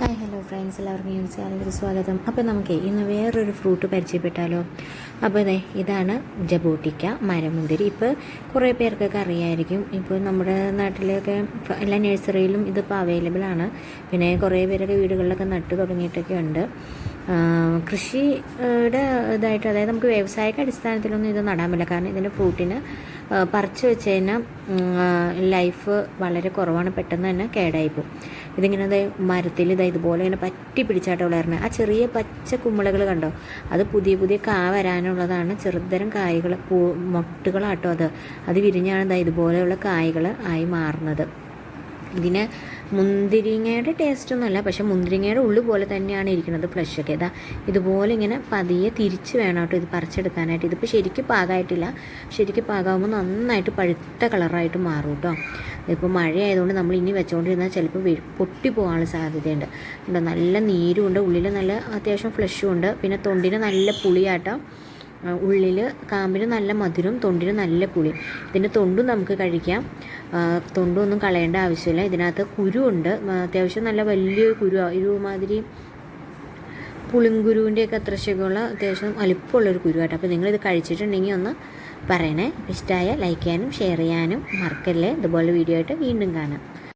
Hi hello friends, എല്ലാവർക്കും news ചാനലിലേക്ക് സ്വാഗതം. അപ്പോൾ നമുക്ക് ഇന്ന് വേറൊരു ഫ്രൂട്ട് പരിചയപ്പെട്ടാലോ. അപ്പോൾ ഇതാണ് ജബോട്ടിക്ക മരമുന്തിരി. ഇപ്പോൾ കുറേ പേർക്കൊക്കെ അറിയായിരിക്കും. ഇപ്പോൾ നമ്മുടെ നാട്ടിലൊക്കെ എല്ലാ നഴ്സറിയിലും ഇതിപ്പോൾ അവൈലബിൾ ആണ്. പിന്നെ കുറേ പേരൊക്കെ വീടുകളിലൊക്കെ നട്ട് തുടങ്ങിയിട്ടൊക്കെ ഉണ്ട്. കൃഷിയുടെ ഇതായിട്ട്, അതായത് നമുക്ക് വ്യാവസായിക അടിസ്ഥാനത്തിലൊന്നും ഇത് നടാൻ പറ്റില്ല. കാരണം ഇതിൻ്റെ ഫ്രൂട്ടിന് പറിച്ച് വെച്ച് കഴിഞ്ഞാൽ ലൈഫ് വളരെ കുറവാണ്, പെട്ടെന്ന് തന്നെ കേടായിപ്പോവും. ഇതിങ്ങനെ മരത്തിൽ ഇതുപോലെ ഇങ്ങനെ പറ്റി പിടിച്ചാട്ടോ വളരണത്. ആ ചെറിയ പച്ച കുമ്പളകൾ കണ്ടോ, അത് പുതിയ പുതിയ കാ വരാനുള്ളതാണ്. ചെറുതരം കായ്കൾ, മൊട്ടുകളാട്ടോ അത് വിരിഞ്ഞാണ് ഇതുപോലെയുള്ള കായ്കൾ ആയി മാറുന്നത്. ഇതിന് മുന്തിരിങ്ങയുടെ ടേസ്റ്റൊന്നുമല്ല, പക്ഷേ മുന്തിരിങ്ങയുടെ ഉള്ളു പോലെ തന്നെയാണ് ഇരിക്കുന്നത് ഫ്ലഷൊക്കെ. ഇതുപോലെ ഇങ്ങനെ പതിയെ തിരിച്ച് വേണം കേട്ടോ ഇത് പറിച്ചെടുക്കാനായിട്ട്. ഇതിപ്പോൾ ശരിക്കും പാകമായിട്ടില്ല. ശരിക്കും പാകമാകുമ്പോൾ നന്നായിട്ട് പഴുത്ത കളറായിട്ട് മാറും കേട്ടോ. ഇപ്പോൾ മഴയായതുകൊണ്ട് നമ്മൾ ഇനി വെച്ചുകൊണ്ടിരുന്നാൽ ചിലപ്പോൾ പൊട്ടിപ്പോകാനുള്ള സാധ്യതയുണ്ട്. നല്ല നീരുമുണ്ട്, ഉള്ളിൽ നല്ല അത്യാവശ്യം ഫ്ലഷും ഉണ്ട്. പിന്നെ തൊണ്ടിന് നല്ല പുളിയാട്ടോ. ഉള്ളിൽ കാമ്പിന് നല്ല മധുരം, തൊണ്ടിന് നല്ല പുളി. ഇതിൻ്റെ തൊണ്ടും നമുക്ക് കഴിക്കാം. തൊണ്ടൊന്നും കളയേണ്ട ആവശ്യമില്ല. ഇതിനകത്ത് കുരുണ്ട്, അത്യാവശ്യം നല്ല വലിയൊരു കുരു, ഒരുമാതിരി പുളിങ്കുരുവിൻ്റെയൊക്കെ അത്ര ശേഖരമുള്ള അത്യാവശ്യം വലിപ്പമുള്ളൊരു കുരുവാട്ടോ. അപ്പോൾ നിങ്ങളിത് കഴിച്ചിട്ടുണ്ടെങ്കിൽ ഒന്ന് പറയണേ. ഇഷ്ടമായ ലൈക്ക് ചെയ്യാനും ഷെയർ ചെയ്യാനും മറക്കല്ലേ. ഇതുപോലെ വീഡിയോ ആയിട്ട് വീണ്ടും കാണാം.